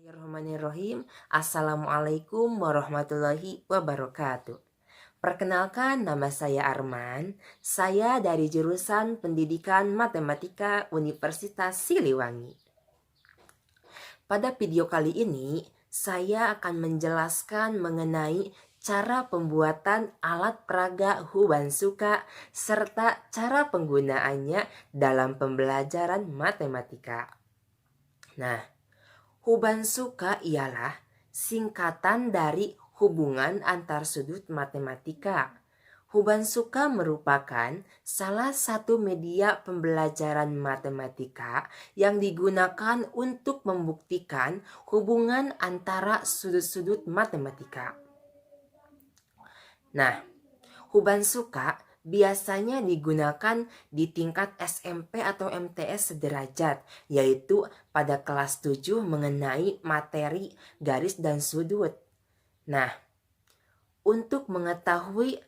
Bismillahirrahmanirrahim. Assalamualaikum warahmatullahi wabarakatuh. Perkenalkan, nama saya Arman. Saya dari jurusan Pendidikan Matematika Universitas Siliwangi. Pada video kali ini, saya akan menjelaskan mengenai cara pembuatan alat peraga Hubansuka serta cara penggunaannya dalam pembelajaran matematika. Nah, Hubansuka ialah singkatan dari hubungan antar sudut matematika. Hubansuka merupakan salah satu media pembelajaran matematika yang digunakan untuk membuktikan hubungan antara sudut-sudut matematika. Nah, Hubansuka biasanya digunakan di tingkat SMP atau MTS sederajat, yaitu pada kelas 7 mengenai materi garis dan sudut. Nah, untuk mengetahui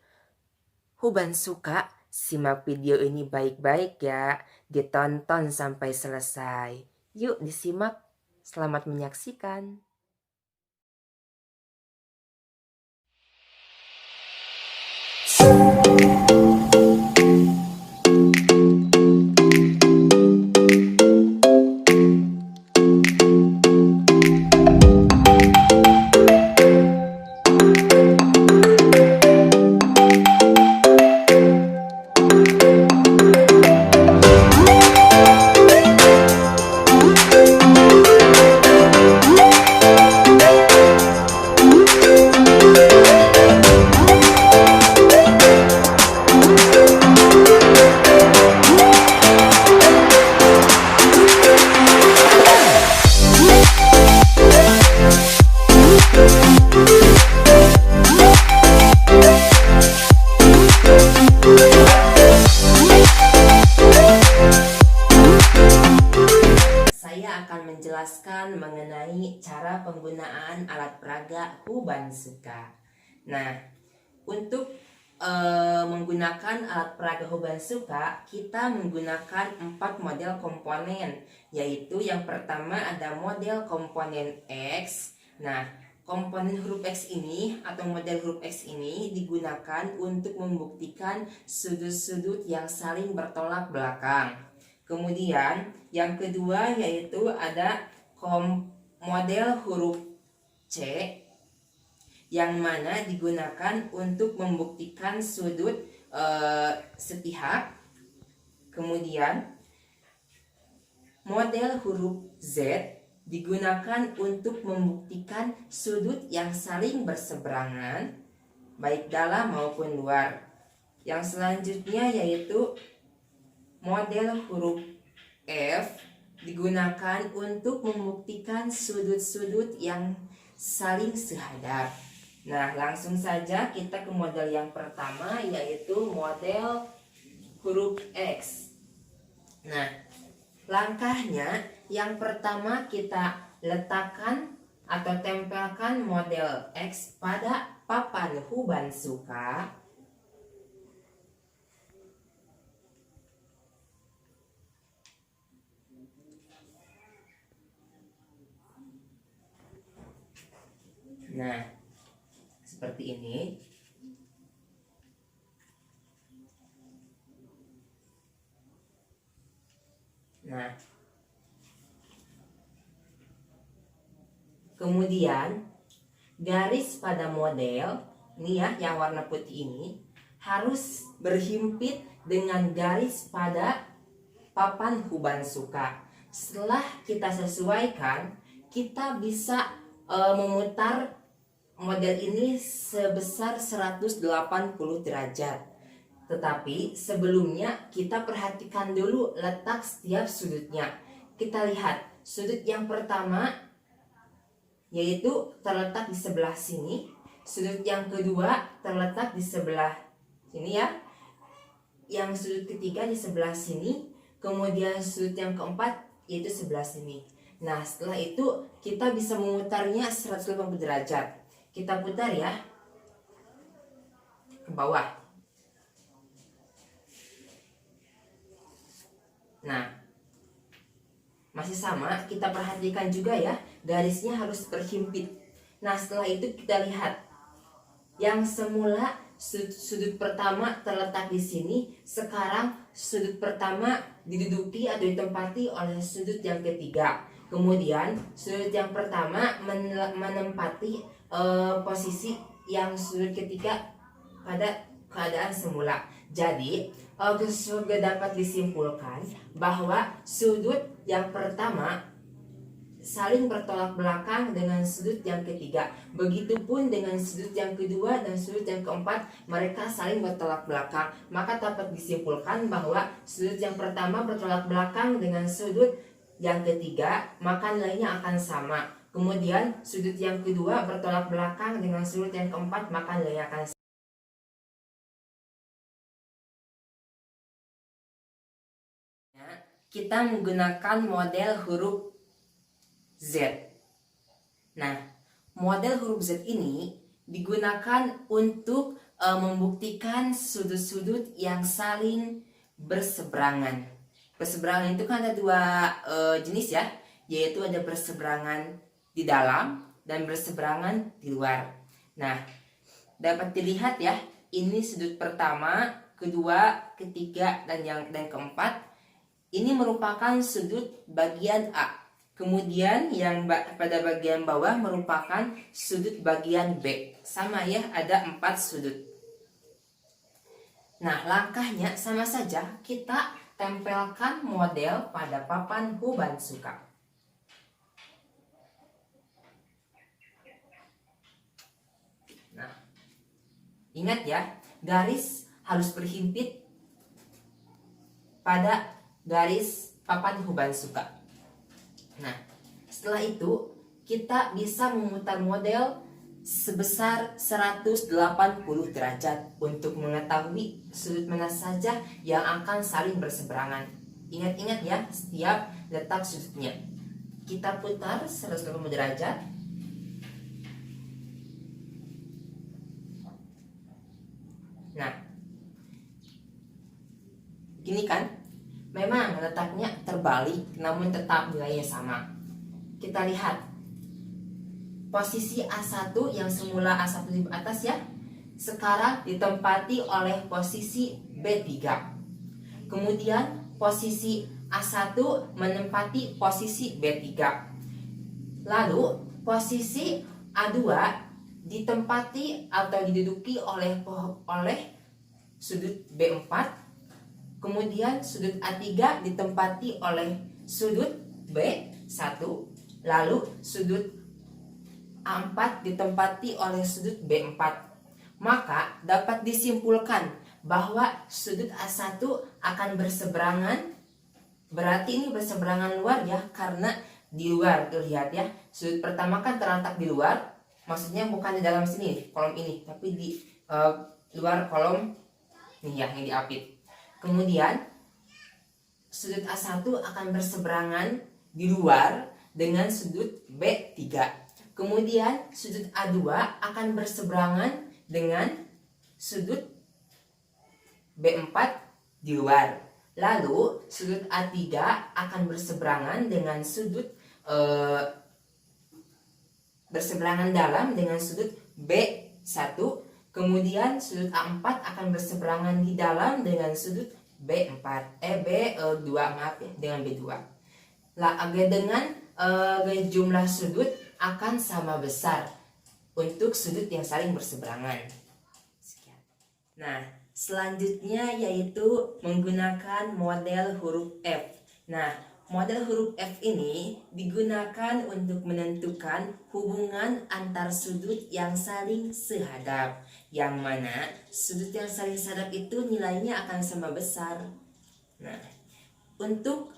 Hubansuka, simak video ini baik-baik ya, ditonton sampai selesai. Yuk disimak, selamat menyaksikan. Menjelaskan mengenai cara penggunaan alat peraga Hubansuka. Nah, untuk menggunakan alat peraga Hubansuka, kita menggunakan 4 model komponen, yaitu yang pertama ada model komponen X. Nah, komponen huruf X ini atau model huruf X ini digunakan untuk membuktikan sudut-sudut yang saling bertolak belakang. Kemudian yang kedua yaitu ada model huruf C yang mana digunakan untuk membuktikan sudut sepihak. Kemudian model huruf Z digunakan untuk membuktikan sudut yang saling berseberangan baik dalam maupun luar. Yang selanjutnya yaitu model huruf F digunakan untuk membuktikan sudut-sudut yang saling sehadap. Nah, langsung saja kita ke model yang pertama yaitu model huruf X. Nah, langkahnya yang pertama kita letakkan atau tempelkan model X pada papan Hubansuka. Nah, seperti ini. Nah, kemudian garis pada model ini ya, yang warna putih ini harus berhimpit dengan garis pada papan Hubansuka. Setelah kita sesuaikan, kita bisa memutar model ini sebesar 180 derajat. Tetapi sebelumnya kita perhatikan dulu letak setiap sudutnya. Kita lihat sudut yang pertama yaitu terletak di sebelah sini. Sudut yang kedua terletak di sebelah sini ya. Yang sudut ketiga di sebelah sini. Kemudian sudut yang keempat yaitu sebelah sini. Nah, setelah itu kita bisa memutarnya 180 derajat. Kita putar ya ke bawah. Nah, masih sama, kita perhatikan juga ya, garisnya harus berhimpit. Nah, setelah itu kita lihat yang semula sudut pertama terletak di sini, sekarang sudut pertama diduduki atau ditempati oleh sudut yang ketiga. Kemudian sudut yang pertama menempati posisi yang sudut ketiga pada keadaan semula. Jadi sudah dapat disimpulkan bahwa sudut yang pertama saling bertolak belakang dengan sudut yang ketiga. Begitupun dengan sudut yang kedua dan sudut yang keempat, mereka saling bertolak belakang. Maka dapat disimpulkan bahwa sudut yang pertama bertolak belakang dengan sudut yang ketiga, maka nilainya akan sama. Kemudian sudut yang kedua bertolak belakang dengan sudut yang keempat, maka nilainya akan sama. Kita menggunakan model huruf Z. Nah, model huruf Z ini digunakan untuk membuktikan sudut-sudut yang saling berseberangan. Berseberangan itu kan ada dua jenis ya, yaitu ada berseberangan di dalam dan berseberangan di luar. Nah, dapat dilihat ya, ini sudut pertama, kedua, ketiga, dan keempat. Ini merupakan sudut bagian A. Kemudian yang pada bagian bawah merupakan sudut bagian B. Sama ya, ada 4 sudut. Nah, langkahnya sama saja, kita tempelkan model pada papan Hubantsuka. Nah, ingat ya, garis harus berhimpit pada garis papan Hubantsuka. Nah, setelah itu kita bisa memutar model sebesar 180 derajat untuk mengetahui sudut mana saja yang akan saling berseberangan. Ingat-ingat ya, setiap letak sudutnya. Kita putar 180 derajat. Nah, gini kan? Memang letaknya terbalik, namun tetap nilainya sama. Kita lihat posisi A1 yang semula A1 di atas ya, sekarang ditempati oleh posisi B3. Kemudian posisi A1 menempati posisi B3. Lalu posisi A2 ditempati atau diduduki oleh sudut B4. Kemudian sudut A3 ditempati oleh sudut B1. Lalu sudut A4 ditempati oleh sudut B4. Maka dapat disimpulkan bahwa sudut A1 akan berseberangan. Berarti ini berseberangan luar ya, karena di luar. Tuh lihat ya, sudut pertama kan terletak di luar. Maksudnya bukan di dalam sini, kolom ini, tapi di luar kolom ini ya, yang diapit. Kemudian sudut A1 akan berseberangan di luar dengan sudut B3. Kemudian sudut A2 akan berseberangan dengan sudut B4 di luar. Lalu sudut A3 akan berseberangan dengan sudut berseberangan dalam dengan sudut B1. Kemudian sudut A4 akan berseberangan di dalam dengan sudut B2 maaf ya, dengan B2. Dengan jumlah sudut akan sama besar untuk sudut yang saling berseberangan. Sekian. Nah, selanjutnya yaitu menggunakan model huruf F. Nah, model huruf F ini digunakan untuk menentukan hubungan antar sudut yang saling sehadap. Yang mana sudut yang saling sehadap itu nilainya akan sama besar. Nah, untuk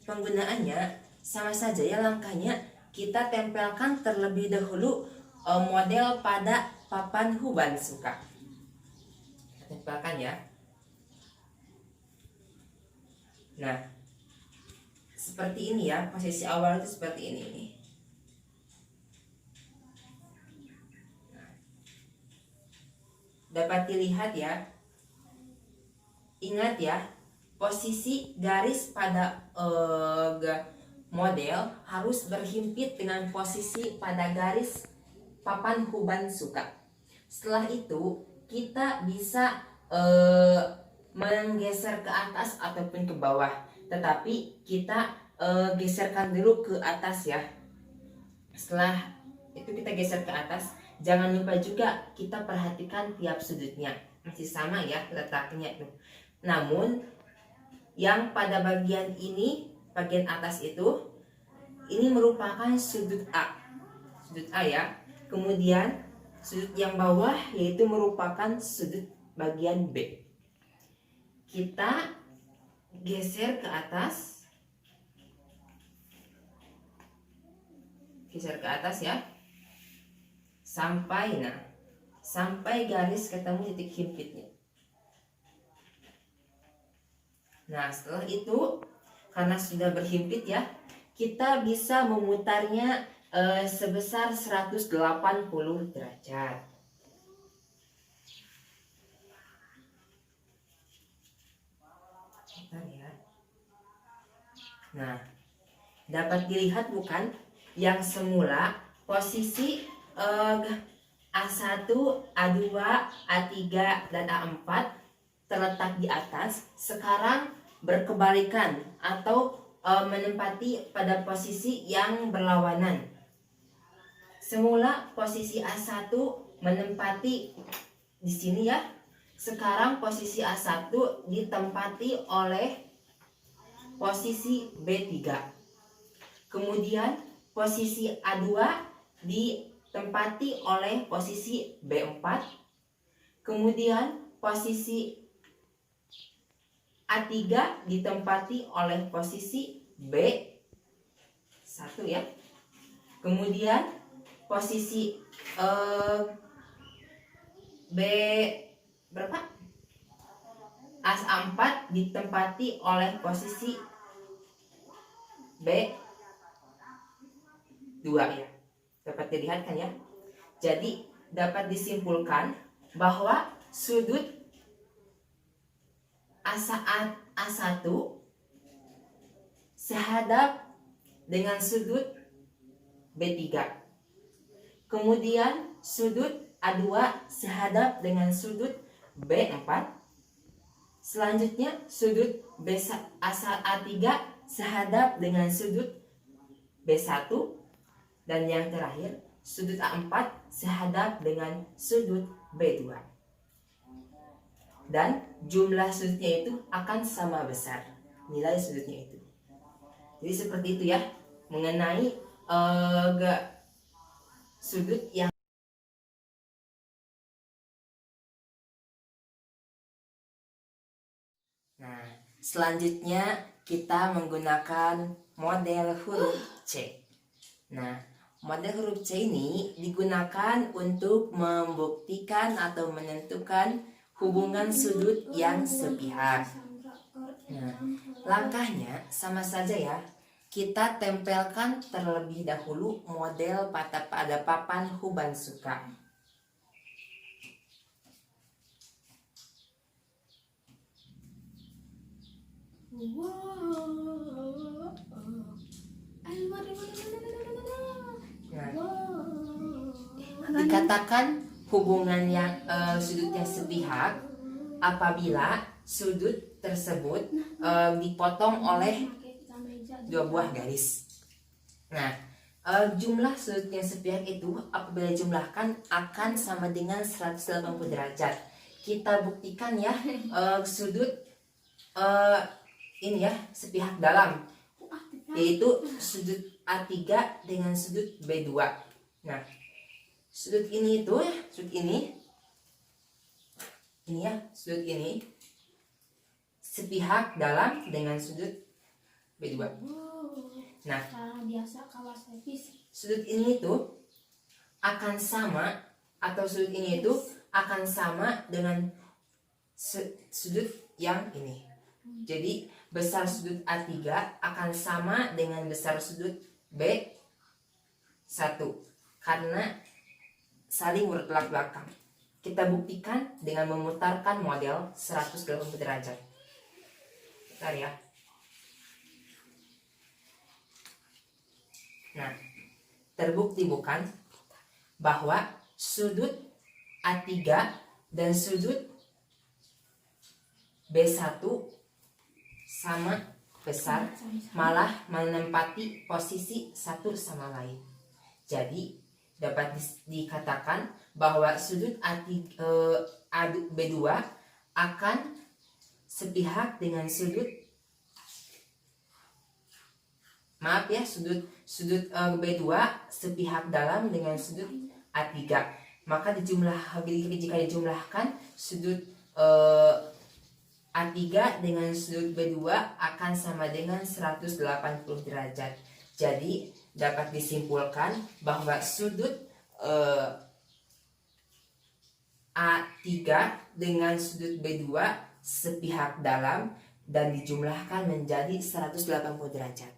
penggunaannya sama saja ya, langkahnya kita tempelkan terlebih dahulu model pada papan Hubantsuka. Tempelkan ya. Nah, seperti ini ya, posisi awal itu seperti ini nih. Nah, dapat dilihat ya. Ingat ya, posisi garis pada model harus berhimpit dengan posisi pada garis papan Hubans-Suka. Setelah itu kita bisa menggeser ke atas ataupun ke bawah, tetapi kita geserkan dulu ke atas ya. Setelah itu kita geser ke atas, jangan lupa juga kita perhatikan tiap sudutnya masih sama ya letaknya itu. Namun yang pada bagian ini, bagian atas itu, ini merupakan sudut A ya. Kemudian sudut yang bawah yaitu merupakan sudut bagian B. Kita geser ke atas, ya, sampai garis ketemu titik himpitnya. Nah, setelah itu karena sudah berhimpit ya, kita bisa memutarnya sebesar 180 derajat. Ya. Nah, dapat dilihat bukan, yang semula posisi A1, A2, A3, dan A4 terletak di atas, sekarang berkebalikan atau menempati pada posisi yang berlawanan. Semula posisi A1 menempati di sini ya. Sekarang posisi A1 ditempati oleh posisi B3. Kemudian posisi A2 ditempati oleh posisi B4. Kemudian posisi A3 ditempati oleh posisi B1 ya. Kemudian posisi A4 ditempati oleh posisi B2 ya. Dapat dilihat kan ya. Jadi dapat disimpulkan bahwa sudut A1 sehadap dengan sudut B3. Kemudian sudut A2 sehadap dengan sudut B4. Selanjutnya sudut A3 sehadap dengan sudut B1. Dan yang terakhir sudut A4 sehadap dengan sudut B2. Dan jumlah sudutnya itu akan sama besar nilai sudutnya itu. Jadi seperti itu ya mengenai sudut yang. Nah, selanjutnya kita menggunakan model huruf C. Nah, model huruf C ini digunakan untuk membuktikan atau menentukan hubungan sudut yang sepihak. Nah, langkahnya sama saja ya. Kita tempelkan terlebih dahulu model pada papan Hubans-Suka. Nah, dikatakan hubungan yang sudutnya sepihak apabila sudut tersebut dipotong oleh dua buah garis. Nah, jumlah sudut yang sepihak itu apabila dijumlahkan akan sama dengan 180 derajat. Kita buktikan ya sudut ini ya sepihak dalam, yaitu sudut A3 dengan sudut B2. Nah, sudut ini itu ya, sudut ini ya, sudut ini sepihak dalam dengan sudut B2. Nah, sudut ini itu akan sama, atau sudut ini itu akan sama dengan sudut yang ini. Jadi besar sudut A3 akan sama dengan besar sudut B1 karena saling bertolak belakang. Kita buktikan dengan memutarkan model 180 derajat. Bentar ya. Nah, terbukti bukan bahwa sudut A3 dan sudut B1 sama besar, malah menempati posisi satu sama lain. Jadi dapat dikatakan bahwa sudut B2 akan sepihak dengan sudut B2 sepihak dalam dengan sudut A3. Maka jika dijumlahkan sudut A3 dengan sudut B2 akan sama dengan 180 derajat. Jadi dapat disimpulkan bahwa sudut A3 dengan sudut B2 sepihak dalam dan dijumlahkan menjadi 180 derajat.